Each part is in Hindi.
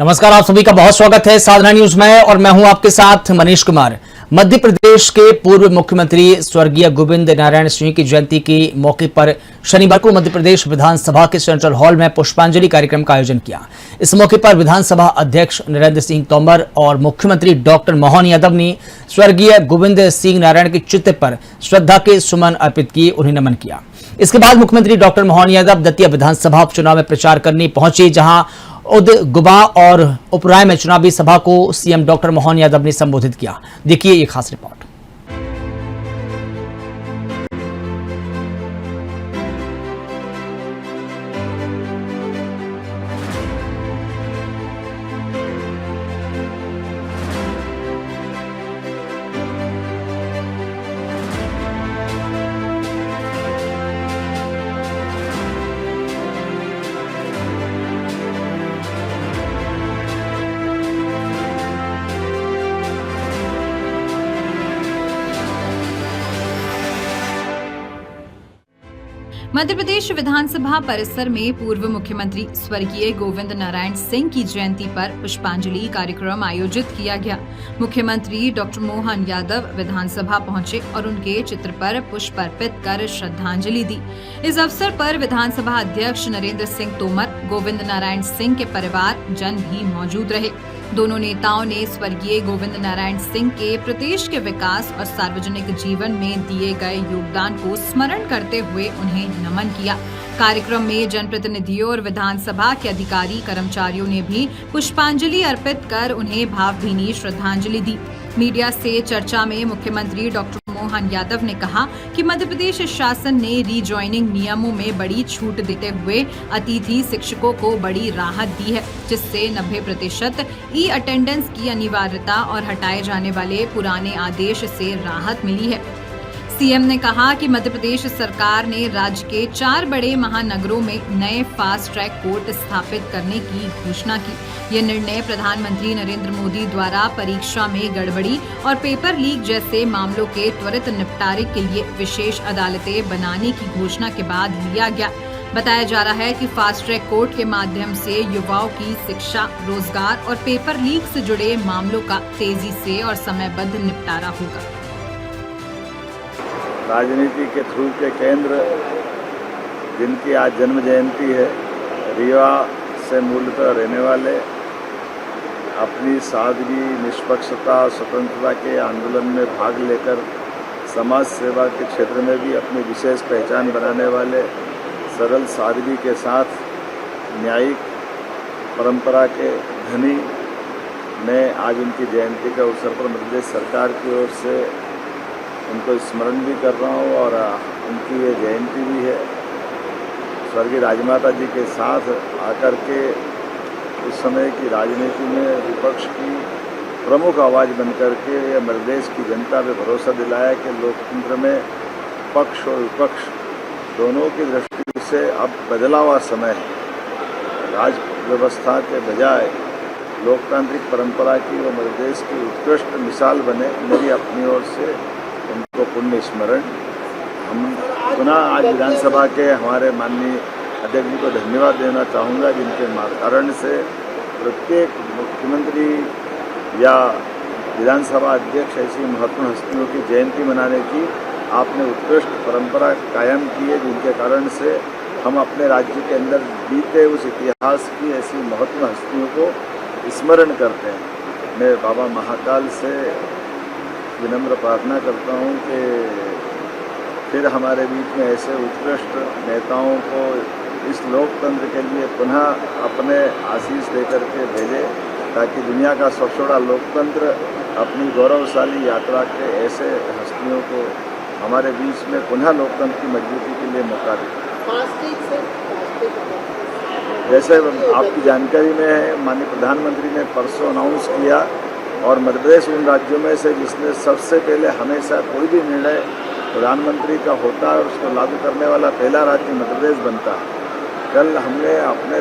नमस्कार, आप सभी का बहुत स्वागत है साधना न्यूज में और मैं हूं आपके साथ मनीष कुमार। मध्य प्रदेश के पूर्व मुख्यमंत्री स्वर्गीय गोविंद नारायण सिंह की जयंती के मौके पर शनिवार को मध्य प्रदेश विधानसभा के सेंट्रल हॉल में पुष्पांजलि कार्यक्रम का आयोजन किया। इस मौके पर विधानसभा अध्यक्ष नरेंद्र सिंह तोमर और मुख्यमंत्री डॉक्टर मोहन यादव ने स्वर्गीय गोविंद सिंह नारायण के चित्र पर श्रद्धा के सुमन अर्पित किए, उन्हें नमन किया। इसके बाद मुख्यमंत्री डॉक्टर मोहन यादव दतिया विधानसभा उपचुनाव में प्रचार करने पहुंचे, जहां उदगुबा और उपराय में चुनावी सभा को सीएम डॉक्टर मोहन यादव ने संबोधित किया। देखिए ये खास रिपोर्ट। मध्य प्रदेश विधानसभा परिसर में पूर्व मुख्यमंत्री स्वर्गीय गोविंद नारायण सिंह की जयंती पर पुष्पांजलि कार्यक्रम आयोजित किया गया। मुख्यमंत्री डॉक्टर मोहन यादव विधानसभा पहुंचे और उनके चित्र पर पुष्प अर्पित कर श्रद्धांजलि दी। इस अवसर पर विधानसभा अध्यक्ष नरेंद्र सिंह तोमर, गोविंद नारायण सिंह के परिवार जन भी मौजूद रहे। दोनों नेताओं ने स्वर्गीय गोविंद नारायण सिंह के प्रदेश के विकास और सार्वजनिक जीवन में दिए गए योगदान को स्मरण करते हुए उन्हें नमन किया। कार्यक्रम में जनप्रतिनिधियों और विधानसभा के अधिकारी कर्मचारियों ने भी पुष्पांजलि अर्पित कर उन्हें भावभीनी श्रद्धांजलि दी। मीडिया से चर्चा में मुख्यमंत्री डॉक्टर मोहन यादव ने कहा कि मध्य प्रदेश शासन ने रीजॉइनिंग नियमों में बड़ी छूट देते हुए अतिथि शिक्षकों को बड़ी राहत दी है, जिससे 90% ई अटेंडेंस की अनिवार्यता और हटाए जाने वाले पुराने आदेश से राहत मिली है। सीएम ने कहा कि मध्य प्रदेश सरकार ने राज्य के 4 बड़े महानगरों में नए फास्ट ट्रैक कोर्ट स्थापित करने की घोषणा की। ये निर्णय प्रधानमंत्री नरेंद्र मोदी द्वारा परीक्षा में गड़बड़ी और पेपर लीक जैसे मामलों के त्वरित निपटारे के लिए विशेष अदालतें बनाने की घोषणा के बाद लिया गया। बताया जा रहा है कि फास्ट ट्रैक कोर्ट के माध्यम से युवाओं की शिक्षा, रोजगार और पेपर लीक से जुड़े मामलों का तेजी से और समयबद्ध निपटारा होगा। राजनीति के थ्रू के केंद्र जिनकी आज जन्म जयंती है, रीवा से मूलतः रहने वाले, अपनी सादगी, निष्पक्षता, स्वतंत्रता के आंदोलन में भाग लेकर समाज सेवा के क्षेत्र में भी अपनी विशेष पहचान बनाने वाले, सरल सादगी के साथ न्यायिक परंपरा के धनी, मैं आज उनकी जयंती के अवसर पर मध्य प्रदेश सरकार की ओर से उनको स्मरण भी कर रहा हूँ और उनकी ये जयंती भी है। स्वर्गीय राजमाता जी के साथ आकर के उस समय की राजनीति में विपक्ष की प्रमुख आवाज़ बनकर के ये मध्य प्रदेश की जनता पे भरोसा दिलाया कि लोकतंत्र में पक्ष और विपक्ष दोनों की दृष्टि से अब बदला हुआ समय है। राज व्यवस्था के बजाय लोकतांत्रिक परंपरा की वो मध्य प्रदेश की उत्कृष्ट मिसाल बने, मेरी अपनी ओर से उनको पुण्य स्मरण। हम पुनः आज विधानसभा के हमारे माननीय अध्यक्ष जी को धन्यवाद देना चाहूँगा, जिनके कारण से प्रत्येक मुख्यमंत्री या विधानसभा अध्यक्ष ऐसी महत्वपूर्ण हस्तियों की जयंती मनाने की आपने उत्कृष्ट परंपरा कायम की है, जिनके कारण से हम अपने राज्य के अंदर बीते उस इतिहास की ऐसी महत्वपूर्ण हस्तियों को स्मरण करते हैं। मैं बाबा महाकाल से विनम्र प्रार्थना करता हूँ कि फिर हमारे बीच में ऐसे उत्कृष्ट नेताओं को इस लोकतंत्र के लिए पुनः अपने आशीष देकर के भेजे, ताकि दुनिया का सबसे बड़ा लोकतंत्र अपनी गौरवशाली यात्रा के ऐसे हस्तियों को हमारे बीच में पुनः लोकतंत्र की मजबूती के लिए मौका दे। जैसे आपकी जानकारी में है, माननीय प्रधानमंत्री ने परसों अनाउंस किया और मध्य प्रदेश उन राज्यों में से जिसने सबसे पहले हमेशा कोई भी निर्णय प्रधानमंत्री का होता है उसको लागू करने वाला पहला राज्य मध्य प्रदेश बनता है। कल हमने अपने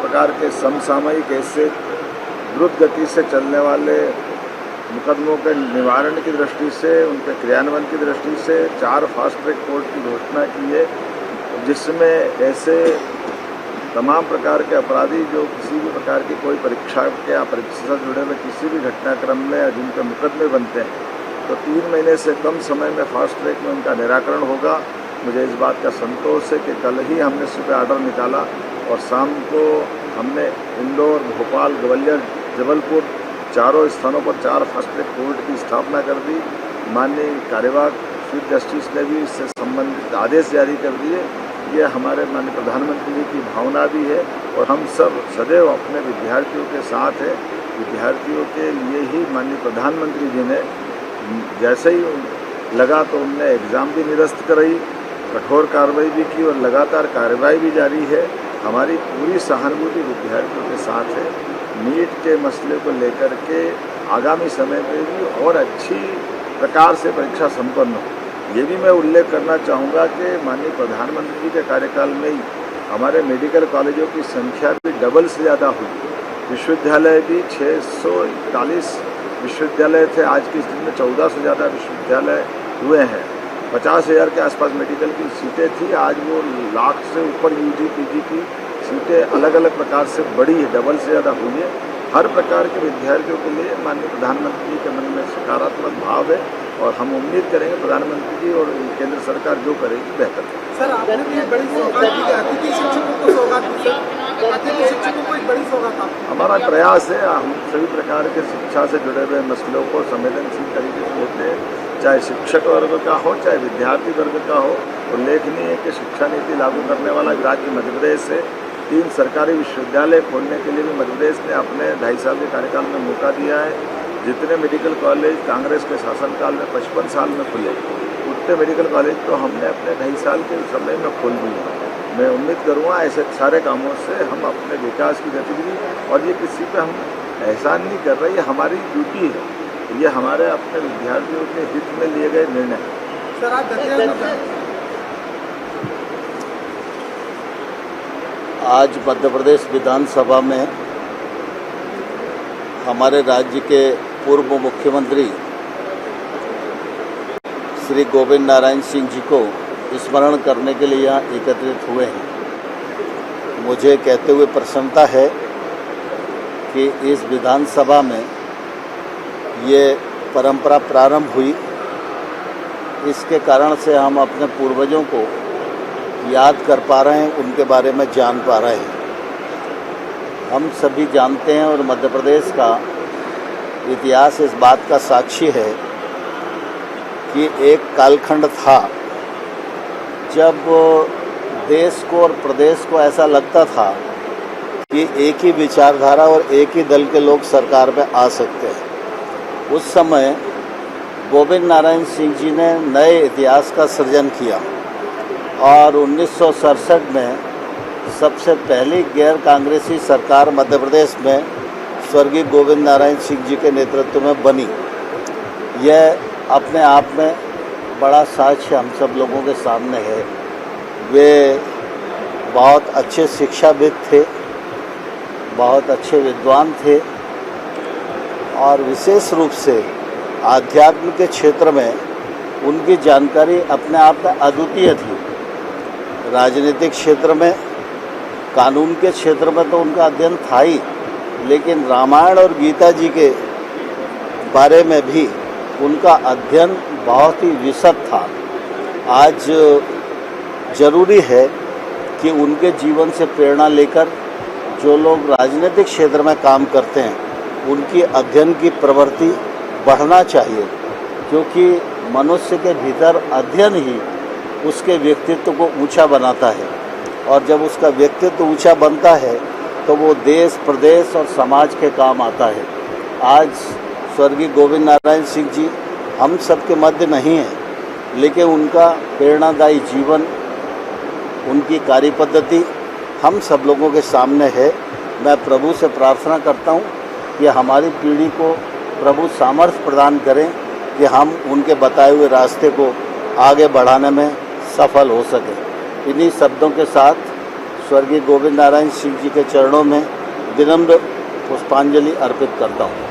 प्रकार के समसामयिक ऐसे द्रुत गति से चलने वाले मुकदमों के निवारण की दृष्टि से, उनके क्रियान्वयन की दृष्टि से 4 फास्ट ट्रैक कोर्ट की घोषणा की है, जिसमें ऐसे तमाम प्रकार के अपराधी जो किसी भी प्रकार की कोई परीक्षा के या परीक्षा से जुड़े हुए किसी भी घटनाक्रम में या जिन पर मुकदमे बनते हैं तो 3 महीने से कम समय में फास्ट ट्रैक में उनका निराकरण होगा। मुझे इस बात का संतोष है कि कल ही हमने सुबह ऑर्डर निकाला और शाम को हमने इंदौर, भोपाल, ग्वालियर, जबलपुर चारों स्थानों पर 4 फास्ट ट्रैक कोर्ट की स्थापना कर दी। माननीय कार्यवाहक चीफ जस्टिस ने भी इससे संबंधित आदेश जारी कर दिए। ये हमारे माननीय प्रधानमंत्री जी की भावना भी है और हम सब सदैव अपने विद्यार्थियों के साथ हैं। विद्यार्थियों के लिए ही माननीय प्रधानमंत्री जी ने जैसे ही लगा तो उनने एग्ज़ाम भी निरस्त कराई, कठोर कार्रवाई भी की और लगातार कार्रवाई भी जारी है। हमारी पूरी सहानुभूति विद्यार्थियों के साथ है। नीट के मसले को लेकर के आगामी समय में भी और अच्छी प्रकार से परीक्षा संपन्न हो। ये भी मैं उल्लेख करना चाहूँगा कि माननीय प्रधानमंत्री जी के कार्यकाल में ही हमारे मेडिकल कॉलेजों की संख्या भी डबल से ज़्यादा हुई। विश्वविद्यालय भी 641 विश्वविद्यालय थे, आज की स्थिति में 14 से ज़्यादा विश्वविद्यालय हुए हैं। 50,000 के आसपास मेडिकल की सीटें थी, आज वो लाख से ऊपर यूजी पीजी की सीटें अलग अलग प्रकार से बढ़ी है, डबल से ज़्यादा हुई है। हर प्रकार के विद्यार्थियों के लिए माननीय प्रधानमंत्री के मन में सकारात्मक भाव है और हम उम्मीद करेंगे प्रधानमंत्री जी और केंद्र सरकार जो करेगी बेहतर है। सर, आपने भी बड़ी सौगात दी, अतिथि शिक्षकों को सौगात दी सर, अतिथि शिक्षकों को एक बड़ी सौगात आपने। हमारा प्रयास है, हम सभी प्रकार के शिक्षा से जुड़े हुए मसलों को संवेदनशील तरीके से लेते हैं, चाहे शिक्षक वर्ग का हो चाहे विद्यार्थी वर्ग का हो। उल्लेखनीय है कि शिक्षा नीति लागू करने वाला राज्य मध्य प्रदेश है। 3 सरकारी विश्वविद्यालय खोलने के लिए भी मध्य प्रदेश ने अपने 2.5 साल के कार्यकाल में मौका दिया है। जितने मेडिकल कॉलेज कांग्रेस के शासनकाल में 55 साल में खुले, उतने मेडिकल कॉलेज तो हमने अपने 2.5 साल के समय में खोल दिए। मैं उम्मीद करूँगा ऐसे सारे कामों से हम अपने विकास की गतिविधि, और ये किसी पे हम एहसान नहीं कर रहे, ये हमारी ड्यूटी है, ये हमारे अपने विद्यार्थियों के हित में लिए गए निर्णय हैं। सर, आप आज मध्य प्रदेश विधानसभा में हमारे राज्य के पूर्व मुख्यमंत्री श्री गोविंद नारायण सिंह जी को स्मरण करने के लिए यहाँ एकत्रित हुए हैं। मुझे कहते हुए प्रसन्नता है कि इस विधानसभा में ये परंपरा प्रारंभ हुई। इसके कारण से हम अपने पूर्वजों को याद कर पा रहे हैं, उनके बारे में जान पा रहे हैं। हम सभी जानते हैं और मध्य प्रदेश का इतिहास इस बात का साक्षी है कि एक कालखंड था जब देश को और प्रदेश को ऐसा लगता था कि एक ही विचारधारा और एक ही दल के लोग सरकार में आ सकते हैं। उस समय गोविंद नारायण सिंह जी ने नए इतिहास का सृजन किया और 1967 में सबसे पहली गैर कांग्रेसी सरकार मध्य प्रदेश में स्वर्गीय गोविंद नारायण सिंह जी के नेतृत्व में बनी। यह अपने आप में बड़ा साक्ष्य हम सब लोगों के सामने है। वे बहुत अच्छे शिक्षाविद थे, बहुत अच्छे विद्वान थे और विशेष रूप से आध्यात्म के क्षेत्र में उनकी जानकारी अपने आप में अद्वितीय थी। राजनीतिक क्षेत्र में, कानून के क्षेत्र में तो उनका अध्ययन था ही, लेकिन रामायण और गीता जी के बारे में भी उनका अध्ययन बहुत ही विशद था। आज जरूरी है कि उनके जीवन से प्रेरणा लेकर जो लोग राजनीतिक क्षेत्र में काम करते हैं उनकी अध्ययन की प्रवृत्ति बढ़ना चाहिए, क्योंकि मनुष्य के भीतर अध्ययन ही उसके व्यक्तित्व को ऊंचा बनाता है और जब उसका व्यक्तित्व ऊंचा बनता है तो वो देश, प्रदेश और समाज के काम आता है। आज स्वर्गीय गोविंद नारायण सिंह जी हम सबके मध्य नहीं हैं, लेकिन उनका प्रेरणादायी जीवन, उनकी कार्य पद्धति हम सब लोगों के सामने है। मैं प्रभु से प्रार्थना करता हूँ कि हमारी पीढ़ी को प्रभु सामर्थ्य प्रदान करें कि हम उनके बताए हुए रास्ते को आगे बढ़ाने में सफल हो सके। इन्हीं शब्दों के साथ स्वर्गीय गोविंद नारायण सिंह जी के चरणों में विनम्र पुष्पांजलि अर्पित करता हूँ।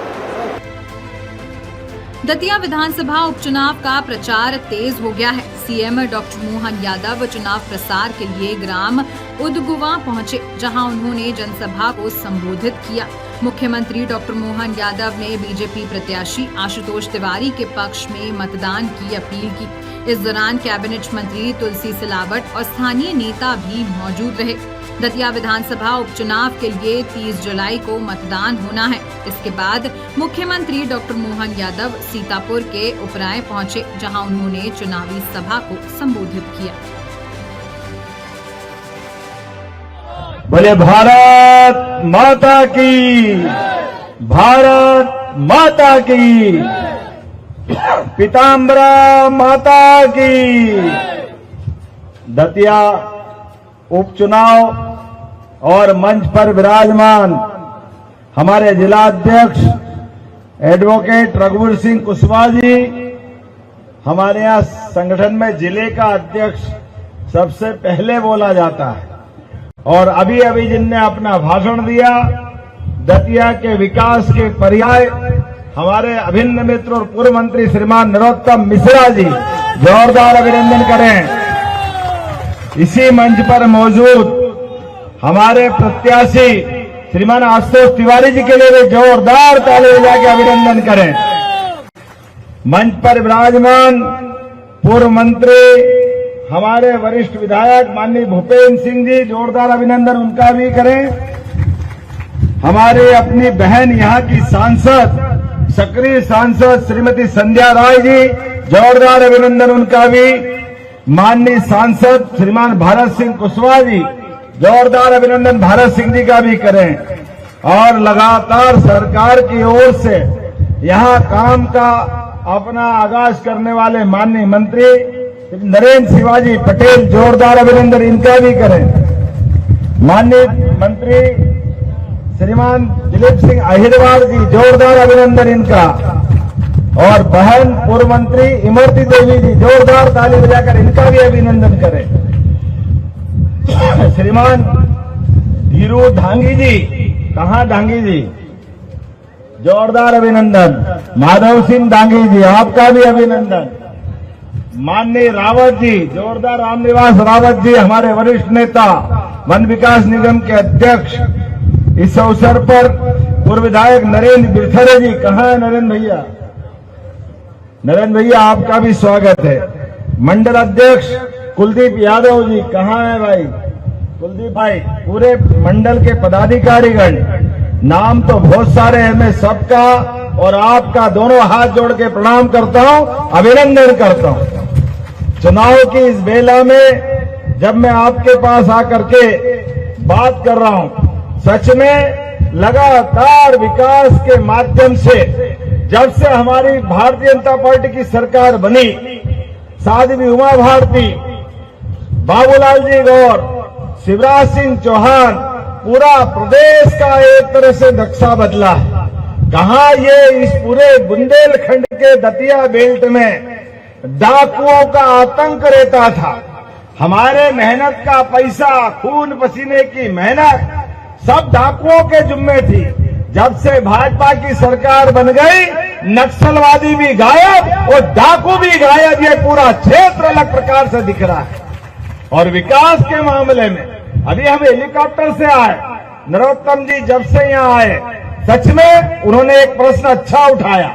दतिया विधानसभा उपचुनाव का प्रचार तेज हो गया है। सीएम डॉक्टर मोहन यादव चुनाव प्रसार के लिए ग्राम उदगुवा पहुंचे, जहां उन्होंने जनसभा को संबोधित किया। मुख्यमंत्री डॉक्टर मोहन यादव ने बीजेपी प्रत्याशी आशुतोष तिवारी के पक्ष में मतदान की अपील की। इस दौरान कैबिनेट मंत्री तुलसी सिलावट और स्थानीय नेता भी मौजूद रहे। दतिया विधानसभा उपचुनाव के लिए 30 जुलाई को मतदान होना है। इसके बाद मुख्यमंत्री डॉक्टर मोहन यादव सीतापुर के उपराय पहुंचे, जहां उन्होंने चुनावी सभा को संबोधित किया। बोले भारत माता की, भारत माता की, पीताम्बरा माता की। दतिया उपचुनाव और मंच पर विराजमान हमारे जिलाध्यक्ष एडवोकेट रघुवीर सिंह कुशवाहा जी, हमारे यहाँ संगठन में जिले का अध्यक्ष सबसे पहले बोला जाता है, और अभी अभी जिनने अपना भाषण दिया, दतिया के विकास के पर्याय हमारे अभिन्न मित्र और पूर्व मंत्री श्रीमान नरोत्तम मिश्रा जी, जोरदार अभिनंदन करें। इसी मंच पर मौजूद हमारे प्रत्याशी श्रीमान आशुतोष तिवारी जी के लिए भी जोरदार ताली बजा के अभिनंदन करें। मंच पर विराजमान पूर्व मंत्री हमारे वरिष्ठ विधायक माननीय भूपेन्द्र सिंह जी, जोरदार अभिनंदन उनका भी करें। हमारे अपनी बहन यहाँ की सांसद, सक्रिय सांसद श्रीमती संध्या राय जी, जोरदार अभिनंदन उनका भी। माननीय सांसद श्रीमान भारत सिंह कुशवाहा जी, जोरदार अभिनंदन भारत सिंह जी का भी करें। और लगातार सरकार की ओर से यहाँ काम का अपना आगाज करने वाले माननीय मंत्री नरेंद्र शिवाजी पटेल, जोरदार अभिनंदन इनका भी करें। माननीय मंत्री श्रीमान दिलीप सिंह अहिरवार जी, जोरदार अभिनंदन इनका। और बहन पूर्व मंत्री इमरती देवी जी, जोरदार ताली बजाकर इनका भी अभिनंदन करें। श्रीमान धीरू धांगी जी, कहाँ धांगी जी, जोरदार अभिनंदन। माधव सिंह धांगी जी, आपका भी अभिनंदन। माननीय रावत जी, जोरदार। रामनिवास रावत जी, हमारे वरिष्ठ नेता, वन विकास निगम के अध्यक्ष। इस अवसर पर पूर्व विधायक नरेंद्र बिरथरे जी, कहाँ है नरेंद्र भैया? नरेंद्र भैया, आपका भी स्वागत है। मंडल अध्यक्ष कुलदीप यादव जी, कहाँ है भाई? कुलदीप भाई, पूरे मंडल के पदाधिकारीगण, नाम तो बहुत सारे हैं, मैं सबका और आपका दोनों हाथ जोड़ के प्रणाम करता हूं, अभिनंदन करता हूं। चुनाव की इस बेला में जब मैं आपके पास आकर के बात कर रहा हूं, सच में लगातार विकास के माध्यम से जब से हमारी भारतीय जनता पार्टी की सरकार बनी, साध्वी उमा भारती, बाबूलाल जी गौर, शिवराज सिंह चौहान, पूरा प्रदेश का एक तरह से नक्शा बदला है। कहाँ ये इस पूरे बुंदेलखंड के दतिया बेल्ट में डाकुओं का आतंक रहता था। हमारे मेहनत का पैसा, खून पसीने की मेहनत सब डाकुओं के जुम्मे थी। जब से भाजपा की सरकार बन गई, नक्सलवादी भी गायब और डाकू भी गायब। ये पूरा क्षेत्र अलग प्रकार से दिख रहा है। और विकास के मामले में अभी हम हेलीकॉप्टर से आए, नरोत्तम जी जब से यहाँ आए, सच में उन्होंने एक प्रश्न अच्छा उठाया।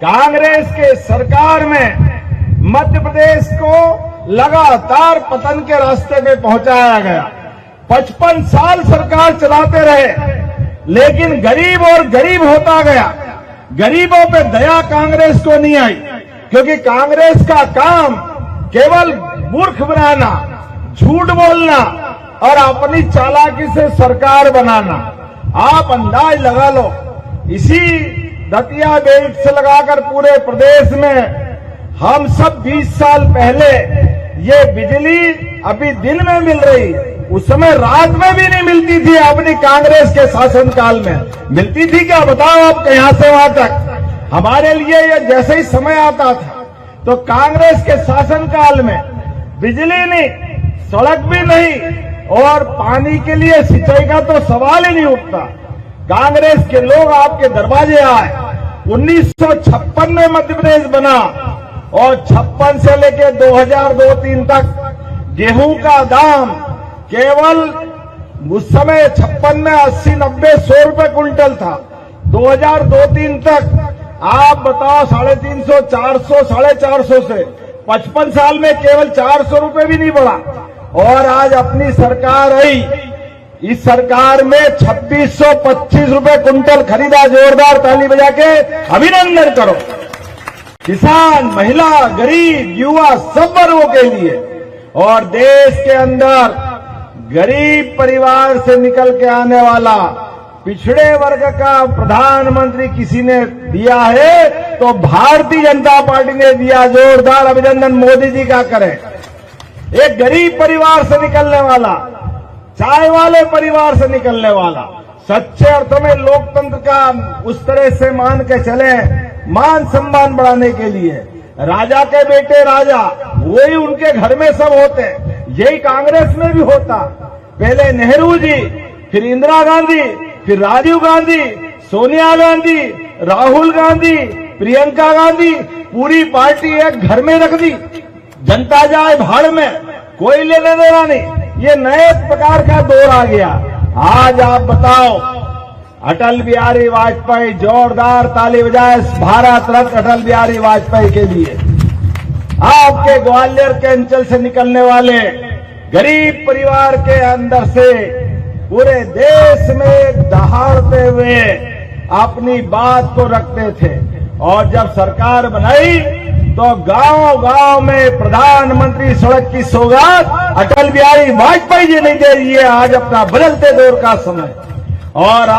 कांग्रेस के सरकार में मध्य प्रदेश को लगातार पतन के रास्ते में पहुंचाया गया। 55 साल सरकार चलाते रहे, लेकिन गरीब और गरीब होता गया। गरीबों पे दया कांग्रेस को नहीं आई, क्योंकि कांग्रेस का काम केवल मूर्ख बनाना, झूठ बोलना और अपनी चालाकी से सरकार बनाना। आप अंदाज लगा लो, इसी दतिया बेल्ट से लगाकर पूरे प्रदेश में हम सब 20 साल पहले ये बिजली अभी दिन में मिल रही, उस समय रात में भी नहीं मिलती थी। अपनी कांग्रेस के शासनकाल में मिलती थी क्या? बताओ आप, यहां से वहां तक। हमारे लिए ये जैसे ही समय आता था तो कांग्रेस के शासनकाल में बिजली नहीं, सड़क भी नहीं और पानी के लिए सिंचाई का तो सवाल ही नहीं उठता। कांग्रेस के लोग आपके दरवाजे आए, 1956 में मध्य प्रदेश बना और 56 से लेकर 2002-03 तक गेहूं का दाम केवल उस समय 56 में 80-90-100 रुपए क्विंटल था। 2002-03 तक आप बताओ 350, 400, 450 से 55 साल में केवल 400 रुपए भी नहीं बढ़ा। और आज अपनी सरकार आई, इस सरकार में 2625 रुपए क्विंटल खरीदा। जोरदार ताली बजा के अभिनंदन करो। किसान, महिला, गरीब, युवा सब वर्गों के लिए। और देश के अंदर गरीब परिवार से निकल के आने वाला पिछड़े वर्ग का प्रधानमंत्री किसी ने दिया है तो भारतीय जनता पार्टी ने दिया। जोरदार अभिनंदन मोदी जी का करें। एक गरीब परिवार से निकलने वाला, चाय वाले परिवार से निकलने वाला, सच्चे अर्थ में लोकतंत्र का उस तरह से मान के चले, मान सम्मान बढ़ाने के लिए राजा के बेटे राजा, वही उनके घर में सब होते। यही कांग्रेस में भी होता। पहले नेहरू जी, फिर इंदिरा गांधी, फिर राजीव गांधी, सोनिया गांधी, राहुल गांधी, प्रियंका गांधी, पूरी पार्टी एक घर में रख दी। जनता जाए भाड़ में, कोई लेने देना नहीं। ये नए प्रकार का दौर आ गया। आज आप बताओ, अटल बिहारी वाजपेयी, जोरदार ताली बजाए भारत रत्न अटल बिहारी वाजपेयी के लिए। आपके ग्वालियर के अंचल से निकलने वाले गरीब परिवार के अंदर से पूरे देश में दहाड़ते हुए अपनी बात को रखते थे। और जब सरकार बनाई तो गांव-गांव में प्रधानमंत्री सड़क की सौगात अटल बिहारी वाजपेयी जी नहीं दे रही है। आज अपना बदलते दौर का समय, और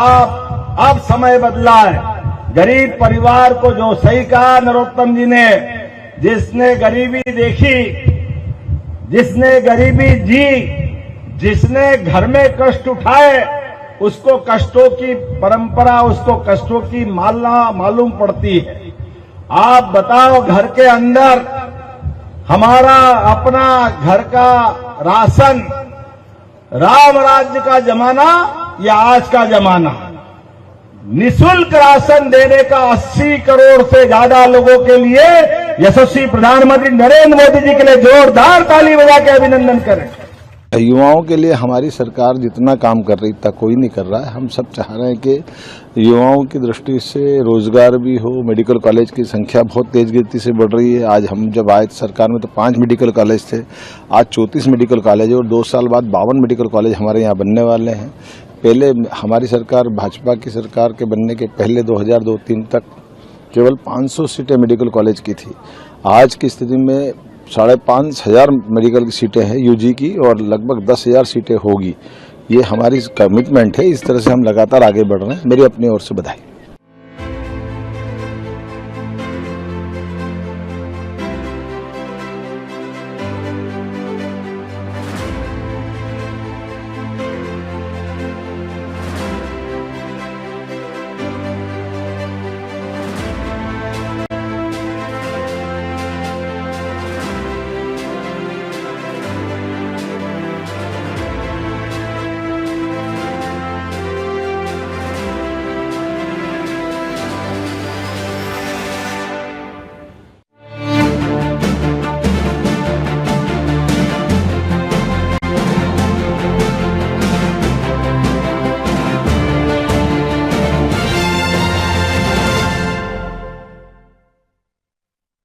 अब समय बदला है। गरीब परिवार को जो सही कहा नरोत्तम जी ने, जिसने गरीबी देखी, जिसने गरीबी जी, जिसने घर में कष्ट उठाए, उसको कष्टों की परंपरा, उसको कष्टों की मालूम पड़ती है। आप बताओ, घर के अंदर हमारा अपना घर का राशन, राम राज्य का जमाना या आज का जमाना? निःशुल्क राशन देने का 80 करोड़ से ज्यादा लोगों के लिए यशस्वी प्रधानमंत्री नरेंद्र मोदी जी के लिए जोरदार ताली बजा के अभिनंदन करें। युवाओं के लिए हमारी सरकार जितना काम कर रही था कोई नहीं कर रहा है। हम सब चाह रहे हैं कि युवाओं की दृष्टि से रोजगार भी हो। मेडिकल कॉलेज की संख्या बहुत तेज गति से बढ़ रही है। आज हम जब आए सरकार में तो 5 मेडिकल कॉलेज थे, आज 34 मेडिकल कॉलेज है और 2 साल बाद 52 मेडिकल कॉलेज हमारे यहाँ बनने वाले हैं। पहले हमारी सरकार, भाजपा की सरकार के बनने के पहले 2002-03 तक केवल 500 सीटें मेडिकल कॉलेज की थी। आज की स्थिति में 5,500 मेडिकल की सीटें हैं यूजी की और लगभग 10,000 सीटें होगी। ये हमारी कमिटमेंट है। इस तरह से हम लगातार आगे बढ़ रहे हैं। मेरी अपनी ओर से बधाई।